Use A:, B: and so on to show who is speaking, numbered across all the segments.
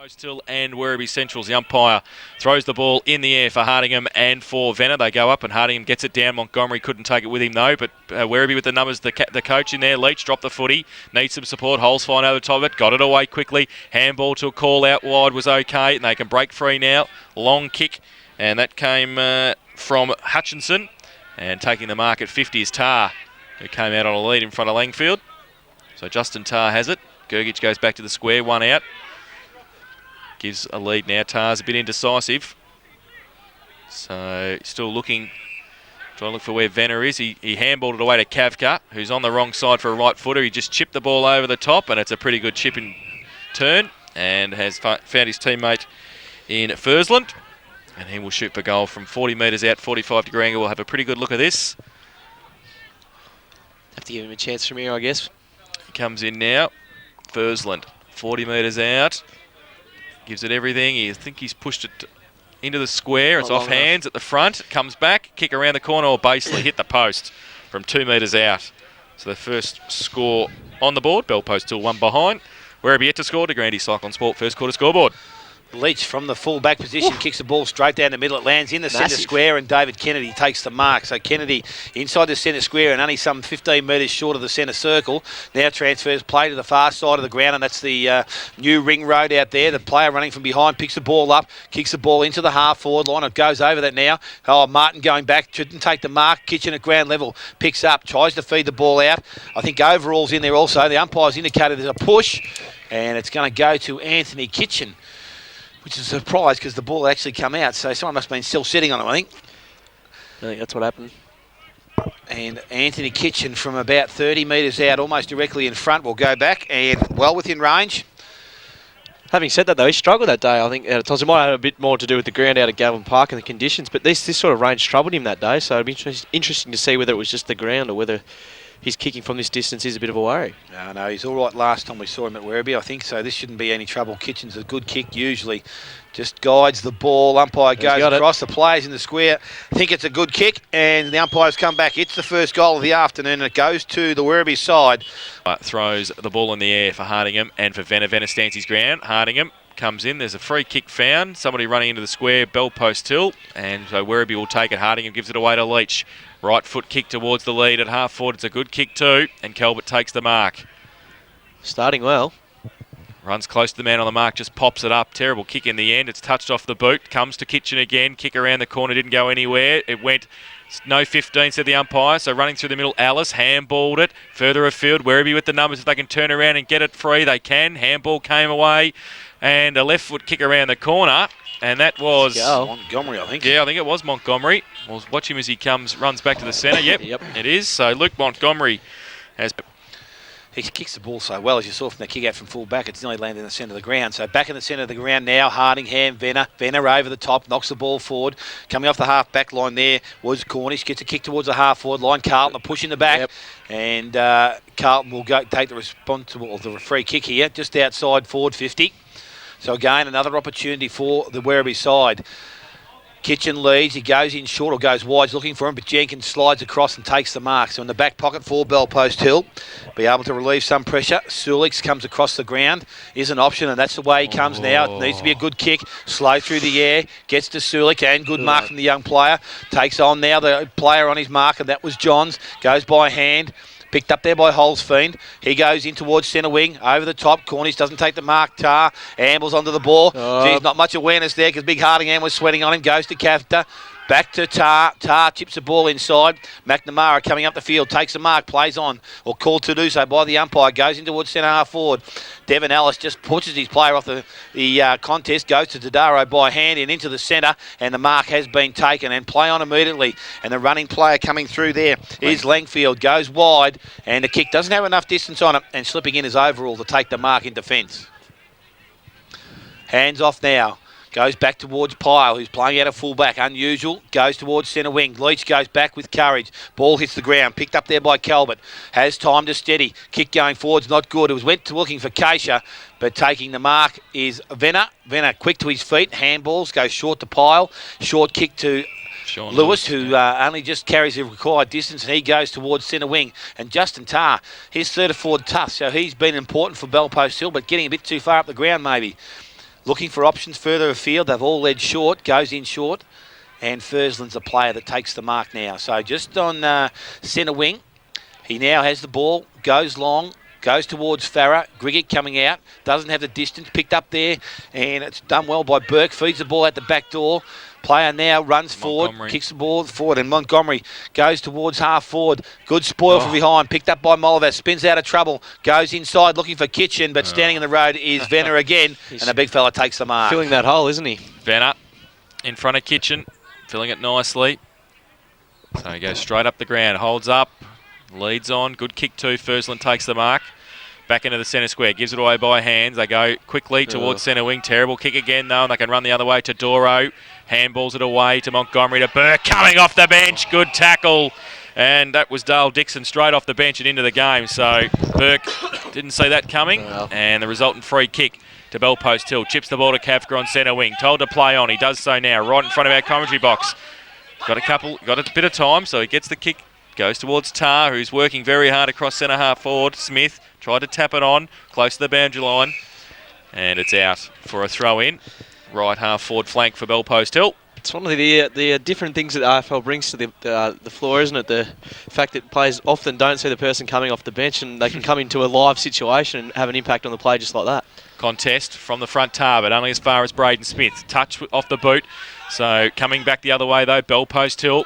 A: Post Hill and Werribee Centrals. The umpire throws the ball in the air for Hardingham and for Venner. They go up and Hardingham gets it down. Montgomery couldn't take it with him though, but Werribee with the numbers, the coach in there. Leach dropped the footy, needs some support. Holes fine over the top of it, got it away quickly. Handball to a call out wide was okay, and they can break free now. Long kick, and that came from Hutchinson. And taking the mark at 50 is Tar, who came out on a lead in front of Langfield. So Justin Tar has it. Gergich goes back to the square, one out. Gives a lead now. Tar's a bit indecisive. So still looking, trying to look for where Venner is. He handballed it away to Kavka, who's on the wrong side for a right footer. He just chipped the ball over the top, and it's a pretty good chip in turn, and has found his teammate in Fursland. And he will shoot for goal from 40 metres out, 45-degree angle. We'll have a pretty good look at this.
B: Have to give him a chance from here, I guess.
A: He comes in now. Fursland, 40 metres out. Gives it everything. I think he's pushed it into the square. It's off hands at the front. It comes back, kick around the corner, or basically hit the post from 2 metres out. So the first score on the board. Bell Post still one behind. Werribee yet to score. to Grandy Cyclone Sport first quarter scoreboard.
C: Leach from the full back position kicks the ball straight down the middle. It lands in the centre square, and David Kennedy takes the mark. So Kennedy inside the centre square and only some 15 metres short of the centre circle. Now transfers play to the far side of the ground, and that's the new ring road out there. The player running from behind picks the ball up, kicks the ball into the half forward line. It goes over that now. Oh, Martin going back, shouldn't take the mark. Kitchen at ground level picks up, tries to feed the ball out. I think overall's in there also. The umpire's indicated there's a push, and it's going to go to Anthony Kitchen, which is a surprise because the ball actually come out. So someone must have been still sitting on it, I think.
B: I think that's what happened.
C: And Anthony Kitchen from about 30 metres out, almost directly in front, will go back and well within range.
B: Having said that, though, he struggled that day, I think, at times. It might have a bit more to do with the ground out at Galvin Park and the conditions, but this sort of range troubled him that day, so it'd be interesting to see whether it was just the ground or whether his kicking from this distance is a bit of a worry.
C: No, he's all right last time we saw him at Werribee, I think, so this shouldn't be any trouble. Kitchen's a good kick usually. Just guides the ball. Umpire goes across. The players in the square think it's a good kick, and the umpires come back. It's the first goal of the afternoon, and it goes to the Werribee side.
A: Throws the ball in the air for Hardingham and for Venner. Venner stands his ground. Hardingham comes in. There's a free kick found. Somebody running into the square. Bell Post Hill, and so Werribee will take it. Hardingham gives it away to Leach. Right foot kick towards the lead at half forward. It's a good kick too, and Calvert takes the mark.
B: Starting well.
A: Runs close to the man on the mark, just pops it up. Terrible kick in the end. It's touched off the boot. Comes to Kitchen again. Kick around the corner. Didn't go anywhere. It went no 15, said the umpire. So running through the middle, Alice handballed it. Further afield, Werribee with the numbers. If they can turn around and get it free, they can. Handball came away. And a left foot kick around the corner. And that was
C: Montgomery, I think.
A: Yeah, I think it was Montgomery. We'll watch him as he runs back to the centre. Yep, it is. So Luke Montgomery has...
C: He kicks the ball so well, as you saw from the kick out from full back. It's nearly landed in the centre of the ground. So back in the centre of the ground now, Hardingham, Venner. Venner over the top, knocks the ball forward. Coming off the half-back line there was Cornish. Gets a kick towards the half-forward line. Carlton a push in the back. And Carlton will take the free kick here, just outside forward 50. So again, another opportunity for the Werribee side. Kitchen leads, he goes in short or goes wide, looking for him, but Jenkins slides across and takes the mark. So in the back pocket for Bell Post Hill, be able to relieve some pressure. Sulix comes across the ground, is an option, and that's the way he comes now. It needs to be a good kick, slow through the air, gets to Sulix, and good mark from the young player. Takes on now the player on his mark, and that was Johns. Goes by hand. Picked up there by Holzfiend. He goes in towards centre wing. Over the top. Cornish doesn't take the mark. Tar ambles onto the ball. There's not much awareness there because Big Hardingham was sweating on him. Goes to Kafta. Back to Tar. Tar chips the ball inside. McNamara coming up the field. Takes the mark. Plays on. Or called to do so by the umpire. Goes in towards centre half forward. Devon Ellis just pushes his player off the contest. Goes to Tadaro by hand and into the centre. And the mark has been taken. And play on immediately. And the running player coming through there is Langfield. Goes wide. And the kick doesn't have enough distance on it. And slipping in his overall to take the mark in defence. Hands off now. Goes back towards Pyle, who's playing out of full-back. Unusual. Goes towards centre wing. Leach goes back with courage. Ball hits the ground. Picked up there by Calvert. Has time to steady. Kick going forward's not good. It was went to looking for Keisha, but taking the mark is Venner. Venner quick to his feet. Handballs. Goes short to Pyle. Short kick to Lewis, who only just carries the required distance, and he goes towards centre wing. And Justin Tar, his third or fourth tough, so he's been important for Bell Post Hill, but getting a bit too far up the ground maybe. looking for options further afield. They've all led short, goes in short. And Fursland's the player that takes the mark now. So just on centre wing, he now has the ball, goes long, goes towards Farah. Grigget coming out, doesn't have the distance, picked up there, and it's done well by Burke. Feeds the ball at the back door. Player now runs forward, kicks the ball forward, and Montgomery goes towards half forward. Good spoil from behind, picked up by Molliver, spins out of trouble, goes inside looking for Kitchen, but standing in the road is Venner again, and the big fella takes the mark.
B: Filling that hole, isn't he?
A: Venner in front of Kitchen, filling it nicely. So he goes straight up the ground, holds up, leads on, good kick too. Fursland takes the mark. Back into the centre square, gives it away by hands. They go quickly towards centre wing. Terrible kick again though, and they can run the other way to Doro. Handballs it away to Montgomery to Burke, coming off the bench. Good tackle. And that was Dale Dixon straight off the bench and into the game. So Burke didn't see that coming. And the resultant free kick to Bellpost Hill. Chips the ball to Kafka on centre wing. Told to play on. He does so now, right in front of our commentary box. Got a bit of time, so he gets the kick. Goes towards Tar, who's working very hard across centre half forward. Smith tried to tap it on, close to the boundary line. And it's out for a throw in. Right half forward flank for Bellpost Hill.
B: It's one of the different things that RFL brings to the floor, isn't it? The fact that players often don't see the person coming off the bench and they can come into a live situation and have an impact on the play just like that.
A: Contest from the front tar, but only as far as Braden Smith. Touch off the boot. So coming back the other way though, Bellpost Hill.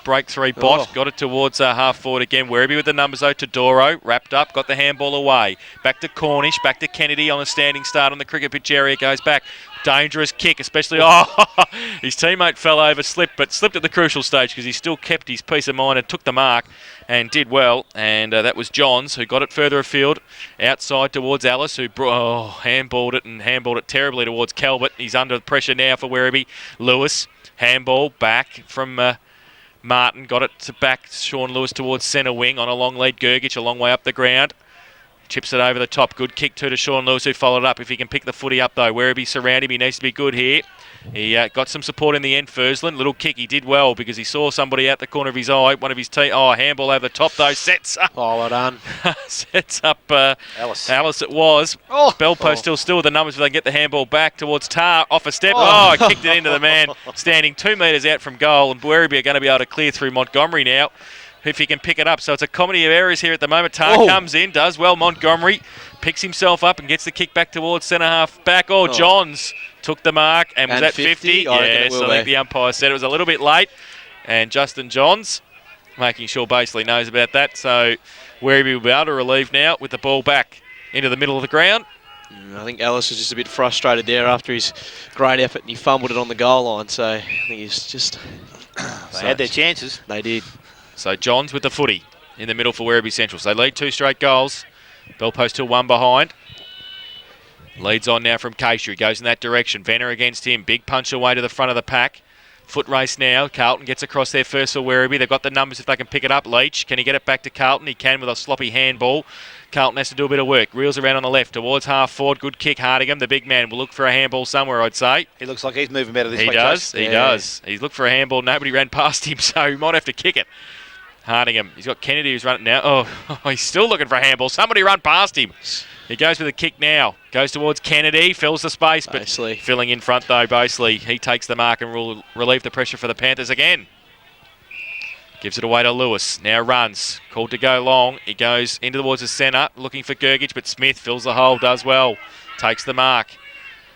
A: Break three bot, got it towards half forward again. Werribee with the numbers though to Doro, wrapped up, got the handball away. Back to Cornish, back to Kennedy on a standing start on the cricket pitch area, goes back. Dangerous kick, especially, his teammate fell over, slipped at the crucial stage because he still kept his peace of mind and took the mark and did well. And that was Johns who got it further afield, outside towards Alice, who handballed it terribly towards Calvert. He's under pressure now for Werribee. Lewis, handball back from Martin, got it to back Sean Lewis towards centre wing on a long lead. Gergich a long way up the ground. Chips it over the top. Good kick to Sean Lewis, who followed up. If he can pick the footy up though, Werribee surround him. He needs to be good here. He got some support in the end. Fursland, little kick. He did well because he saw somebody out the corner of his eye. One of his team. Handball over the top though. Sets up.
B: Well done.
A: Sets up Alice it was. Bellpost still with the numbers, but they get the handball back towards Tar. Off a step. Kicked it into the man standing 2 metres out from goal. And Werribee are going to be able to clear through Montgomery now, if he can pick it up. So it's a comedy of errors here at the moment. Tar comes in, does well. Montgomery picks himself up and gets the kick back towards centre half back. Johns took the mark and was at 50. Yes, I think the umpire said it was a little bit late. And Justin Johns making sure basically knows about that. So Werribee will be able to relieve now with the ball back into the middle of the ground.
B: I think Ellis was just a bit frustrated there after his great effort and he fumbled it on the goal line. So I think he's just...
C: They had their chances.
B: They did.
A: So Johns with the footy in the middle for Werribee Central. So they lead 2 straight goals. Bellpost Hill 1 behind. Leads on now from Keisha. He goes in that direction. Venner against him. Big punch away to the front of the pack. Foot race now. Carlton gets across there first for Werribee. They've got the numbers if they can pick it up. Leach, can he get it back to Carlton? He can with a sloppy handball. Carlton has to do a bit of work. Reels around on the left towards half forward. Good kick. Hardingham, the big man, will look for a handball somewhere, I'd say.
C: He looks like he's moving better this way.
A: He does. He's looked for a handball. Nobody ran past him, so he might have to kick it. Hardingham. He's got Kennedy who's running now. He's still looking for a handball. Somebody run past him. He goes with a kick now. Goes towards Kennedy. Fills the space, but filling in front though, Bosley. He takes the mark and will relieve the pressure for the Panthers again. Gives it away to Lewis. Now runs. Called to go long. He goes into towards the centre, looking for Gergich, but Smith fills the hole, does well. Takes the mark.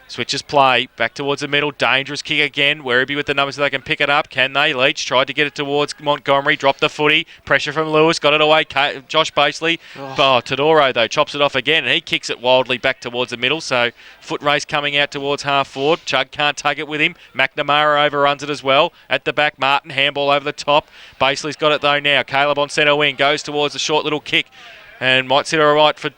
A: Switches play, back towards the middle, dangerous kick again. Werribee with the numbers so they can pick it up. Can they? Leach tried to get it towards Montgomery, dropped the footy. Pressure from Lewis, got it away. Josh Basley. Todoro though, chops it off again and he kicks it wildly back towards the middle. So foot race coming out towards half forward. Chug can't tug it with him. McNamara overruns it as well. At the back, Martin, handball over the top. Basley's got it though now. Caleb on centre wing, goes towards the short little kick and might sit all right for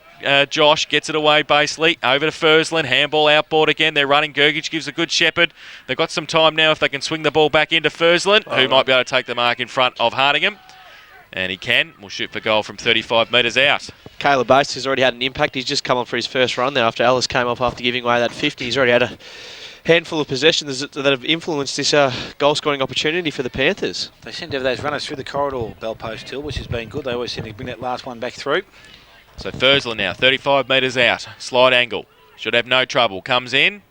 A: Josh. Gets it away basically. Over to Fursland. Handball outboard again. They're running. Gergich gives a good shepherd. They've got some time now if they can swing the ball back into Fursland, who might be able to take the mark in front of Hardingham. And he can. We'll shoot for goal from 35 metres out.
B: Caleb Bates has already had an impact. He's just come on for his first run there after Ellis came off after giving away that 50. He's already had a handful of possessions that have influenced this goal scoring opportunity for the Panthers.
C: They seem to have those runners through the corridor, Bellpost Hill, which has been good. They always seem to bring that last one back through.
A: So Fursland now, 35 metres out. Slide angle. Should have no trouble. Comes in.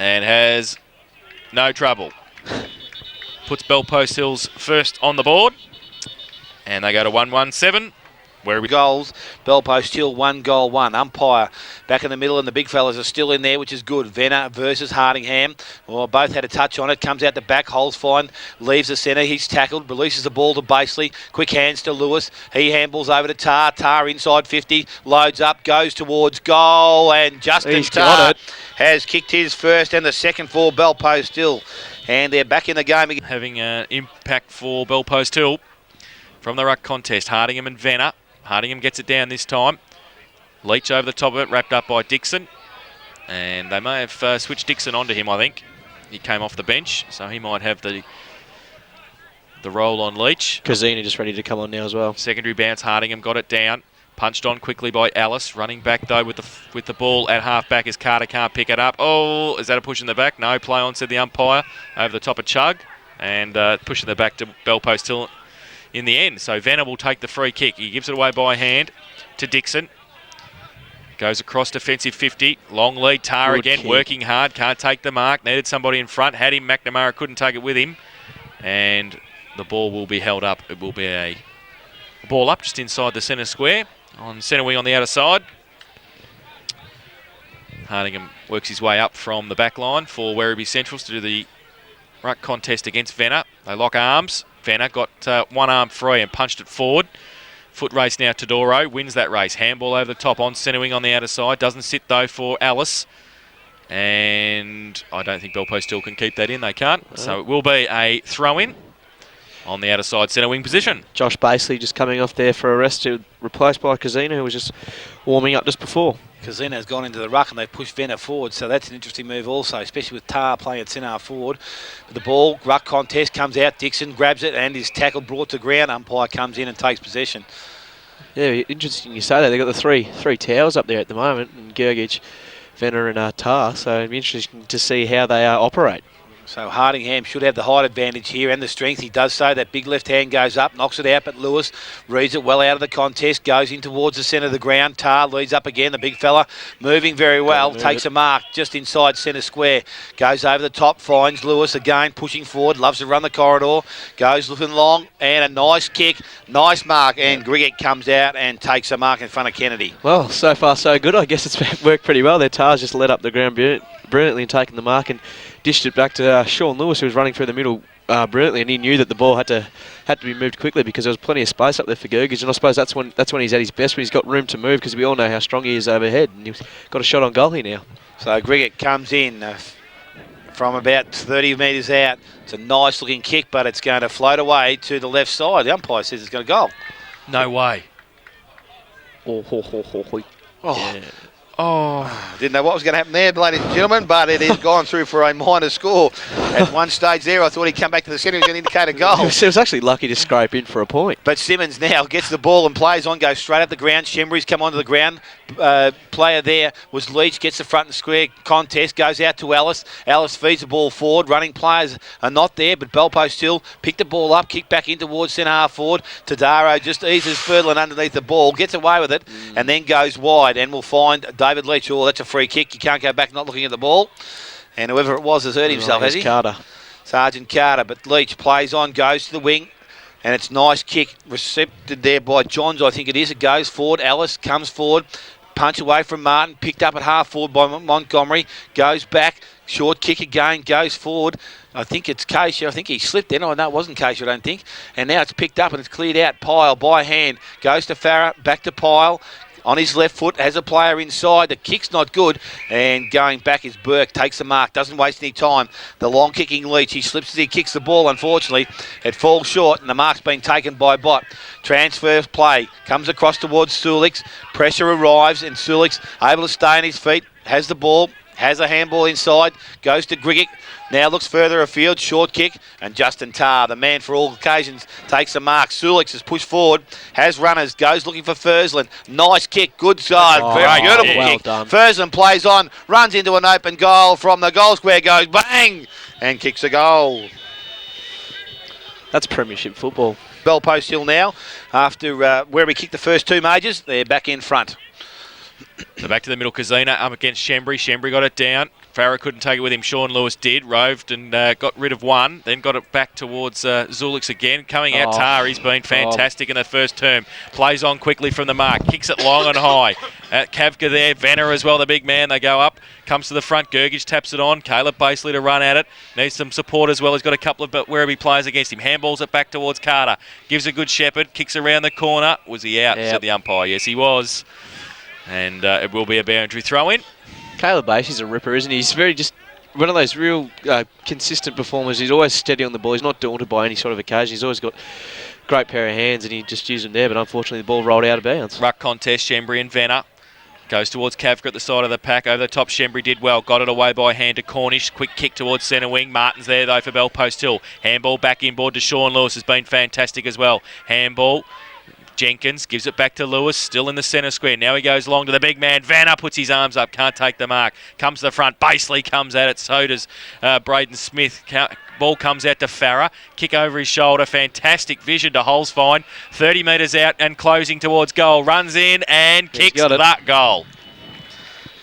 A: and has no trouble. Puts Bellpost Hills first on the board, and they go to 1-1-7. Werribee
C: goals. Bellpost Hill 1 goal 1. Umpire back in the middle, and the big fellas are still in there, which is good. Venner versus Hardingham. Well, both had a touch on it. Comes out the back, holds fine, leaves the centre. He's tackled, releases the ball to Baseley. Quick hands to Lewis. He handballs over to Tar. Tar inside 50, loads up, goes towards goal, and Justin Tar has kicked his first and the second for Bellpost Hill. And they're back in the game again.
A: Having an impact for Bellpost Hill from the ruck contest. Hardingham and Venner. Hardingham gets it down this time. Leach over the top of it, wrapped up by Dixon. And they may have switched Dixon onto him, I think. He came off the bench, so he might have the roll on Leach.
B: Kazina just ready to come on now as well.
A: Secondary bounce, Hardingham got it down. Punched on quickly by Alice. Running back, though, with the ball at half-back as Carter can't pick it up. Oh, is that a push in the back? No, play on, said the umpire. Over the top of Chug. And pushing the back to Bellpost Hill in the end. So Venner will take the free kick. He gives it away by hand to Dixon. Goes across defensive 50. Long lead. Tar
B: Good
A: again,
B: kick.
A: working hard. Can't take the mark. Needed somebody in front. Had him. McNamara couldn't take it with him. And the ball will be held up. It will be a ball up just inside the centre square. On centre wing on the outer side. Hardingham works his way up from the back line for Werribee Centrals to do the ruck contest against Venner. They lock arms. Venner got one arm free and punched it forward. Foot race now. Todoro wins that race. Handball over the top on centre wing on the outer side. Doesn't sit though for Alice. And I don't think Bellpost Hill can keep that in. They can't. So it will be a throw-in on the outer side centre wing position.
B: Josh Baseley just coming off there for a rest, replaced by Kazina, who was just warming up just before.
C: Kazina has gone into the ruck and they've pushed Venner forward, so that's an interesting move also, especially with Tar playing at centre forward. But the ball, ruck contest, comes out. Dixon grabs it and is tackled, brought to ground. Umpire comes in and takes possession.
B: Yeah, interesting you say that. They've got the three towers up there at the moment, and Gergich, Venner and Tar, so it'd be interesting to see how they operate.
C: So Hardingham should have the height advantage here and the strength. He does so. That big left hand goes up, knocks it out, but Lewis reads it well out of the contest, goes in towards the centre of the ground. Tar leads up again. The big fella moving very well, takes a mark just inside centre square. Goes over the top, finds Lewis again, pushing forward, loves to run the corridor. Goes looking long, and a nice kick, nice mark, and Grigget comes out and takes a mark in front of Kennedy.
B: Well, so far so good. I guess it's worked pretty well there. Tar's just led up the ground brilliantly and taken the mark and dished it back to Sean Lewis, who was running through the middle brilliantly, and he knew that the ball had to be moved quickly because there was plenty of space up there for Gergich, and I suppose that's when he's at his best, when he's got room to move, because we all know how strong he is overhead, and he's got a shot on goal here now.
C: So Grigget comes in from about 30 metres out. It's a nice looking kick, but it's going to float away to the left side. The umpire says it's going to go.
A: No way.
C: Oh.
A: Yeah. Oh.
C: Didn't know what was going to happen there, ladies and gentlemen, but it has gone through for a minor score. At one stage there, I thought he'd come back to the centre. He was going to indicate a goal.
B: He was actually lucky to scrape in for a point.
C: But Simmons now gets the ball and plays on, goes straight up the ground. Shembry's come onto the ground. Player there was Leach, gets the front and square contest, goes out to Alice. Alice feeds the ball forward. Running players are not there, but Bellpost Hill picked the ball up, kicked back in towards centre half forward. Tadaro just eases Ferdinand underneath the ball, gets away with it, and then goes wide, and will find David Leach. Oh, that's a free kick. You can't go back not looking at the ball. And whoever it was has hurt himself, has he?
B: Carter.
C: Sergeant Carter, but Leach plays on, goes to the wing, and it's nice kick recepted there by Johns, I think it is. It goes forward. Alice comes forward. Punch away from Martin, picked up at half forward by Montgomery, goes back, short kick again, goes forward. I think it's Casey. I think he slipped in. Oh, no, it wasn't Casey, I don't think. And now it's picked up and it's cleared out. Pyle by hand, goes to Farah, back to Pyle. On his left foot, has a player inside. The kick's not good. And going back is Burke. Takes the mark. Doesn't waste any time. The long kicking Leach. He slips as he kicks the ball, unfortunately. It falls short, and the mark's been taken by Bott. Transfer play. Comes across towards Sulix. Pressure arrives, and Sulix able to stay on his feet. Has the ball. Has a handball inside. Goes to Grigget. Now looks further afield, short kick, and Justin Tar, the man for all occasions, takes the mark. Sulix is pushed forward, has runners, goes looking for Fursland. Nice kick, good side, very beautiful
B: well
C: kick.
B: done.
C: Fursland plays on, runs into an open goal from the goal square, goes bang, and kicks a goal.
B: That's premiership football.
C: Bellpost Hill now, after where we kicked the first two majors, they're back in front.
A: So back to the middle, Kazina up against Shembry. Shembry got it down. Farah couldn't take it with him. Sean Lewis did. Roved and got rid of one. Then got it back towards Zulix again. Coming out, Tari's been fantastic in the first term. Plays on quickly from the mark. Kicks it long and high. Kavka there. Venner as well, the big man. They go up. Comes to the front. Gergich taps it on. Caleb Basely to run at it. Needs some support as well. He's got a couple of Werribee players against him. Handballs it back towards Carter. Gives a good shepherd. Kicks around the corner. Was he out? Said the umpire. Yes, he was. And it will be a boundary throw-in.
B: Caleb Basely's a ripper, isn't he? He's very just one of those real consistent performers. He's always steady on the ball. He's not daunted by any sort of occasion. He's always got a great pair of hands, and he just used them there, but unfortunately the ball rolled out of bounds.
A: Ruck contest, Shembry and Venner. Goes towards Kavka at the side of the pack. Over the top, Shembry did well. Got it away by hand to Cornish. Quick kick towards centre wing. Martin's there, though, for Bell Post Hill. Handball back inboard to Sean Lewis has been fantastic as well. Handball. Jenkins gives it back to Lewis, still in the centre square. Now he goes long to the big man. Vanna puts his arms up, can't take the mark. Comes to the front. Basely comes at it. So does Braden Smith. Ball comes out to Farah. Kick over his shoulder. Fantastic vision to Holzfine. 30 metres out and closing towards goal. Runs in and kicks that goal.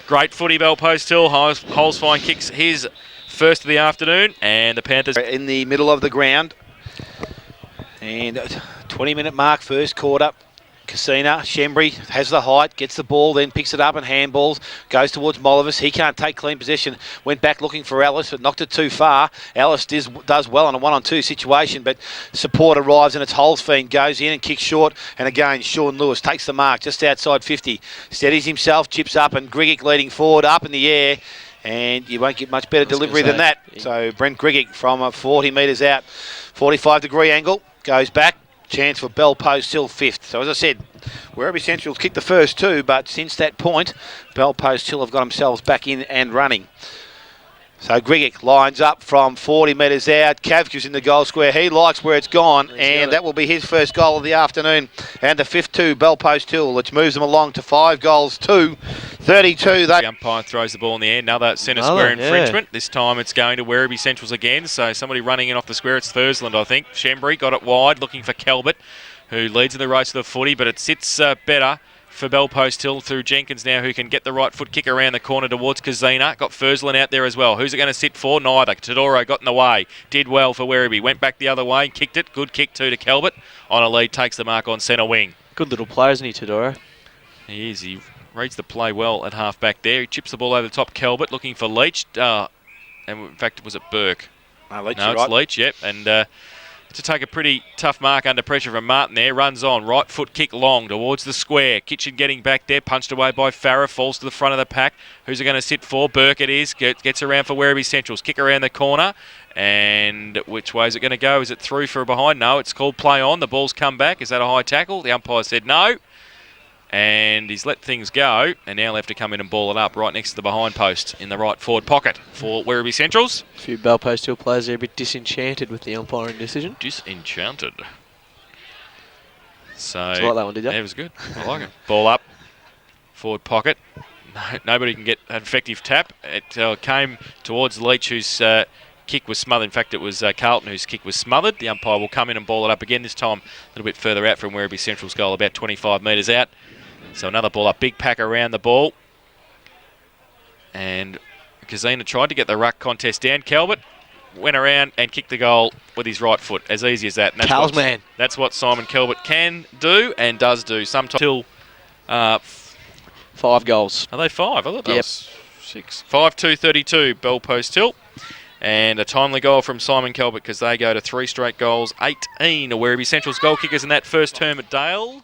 A: Great footy, Bell Post Hill. Holzfine kicks his first of the afternoon, and the Panthers
C: in the middle of the ground. And 20-minute mark, first quarter. Casina, Shembry has the height, gets the ball, then picks it up and handballs, goes towards Molivus. He can't take clean possession. Went back looking for Ellis, but knocked it too far. Ellis does well on a 1-on-2 situation, but support arrives and it's Holzfien, goes in and kicks short. And again, Sean Lewis takes the mark just outside 50. Steadies himself, chips up, and Grigic leading forward, up in the air. And you won't get much better delivery than that. So Brent Grigic from 40 metres out, 45-degree angle, goes back. Chance for Bell Post Hill fifth. So as I said, Werribee Central's kicked the first two, but since that point, Bell Post Hill have got themselves back in and running. So Grigic lines up from 40 metres out. Kavka's in the goal square. He likes where it's gone, and that will be his first goal of the afternoon. And the fifth to Bell Post Hill, which moves them along to 5 goals to 32.
A: The umpire throws the ball in the air. Another centre square infringement. This time it's going to Werribee Centrals again. So somebody running in off the square. It's Thursland, I think. Shembry got it wide, looking for Kelbert, who leads in the race to the footy, but it sits better for Bell Post Hill through Jenkins now, who can get the right foot kick around the corner towards Kazina. Got Fursland out there as well. Who's it going to sit for? Neither. Todoro got in the way. Did well for Werribee. Went back the other way and kicked it. Good kick too to Kelbert. On a lead, takes the mark on centre wing.
B: Good little player, isn't he, Todoro?
A: He is. He reads the play well at half back there. He chips the ball over the top. Kelbert looking for Leach. And in fact, was it Burke?
C: No, it's
A: right. Leach, yep. And to take a pretty tough mark under pressure from Martin there. Runs on. Right foot kick long towards the square. Kitchen getting back there. Punched away by Farah. Falls to the front of the pack. Who's it going to sit for? Burke it is. Gets around for Werribee Centrals. Kick around the corner. And which way is it going to go? Is it through for a behind? No, it's called play on. The ball's come back. Is that a high tackle? The umpire said no. And he's let things go, and now left to come in and ball it up right next to the behind post in the right forward pocket for Werribee Centrals.
B: A few Bell Post Hill players are a bit disenchanted with the umpiring decision.
A: Disenchanted. So
B: did you like that one, did you?
A: Yeah, it was good. I like it. Ball up, forward pocket. Nobody can get an effective tap. It came towards Leach, whose kick was smothered. In fact, it was Carlton whose kick was smothered. The umpire will come in and ball it up again, this time a little bit further out from Werribee Central's goal, about 25 metres out. So another ball up, big pack around the ball. And Kazina tried to get the ruck contest down. Kelbert went around and kicked the goal with his right foot. As easy as that. And that's what Simon Kelbert can do and does do. Sometimes till
B: 5 goals.
A: Are they 5? I thought that was 6. 5-2-32, Bell Post Hill. And a timely goal from Simon Kelbert because they go to 3 straight goals, 18 to Werribee Central's goal kickers in that first term at Dale.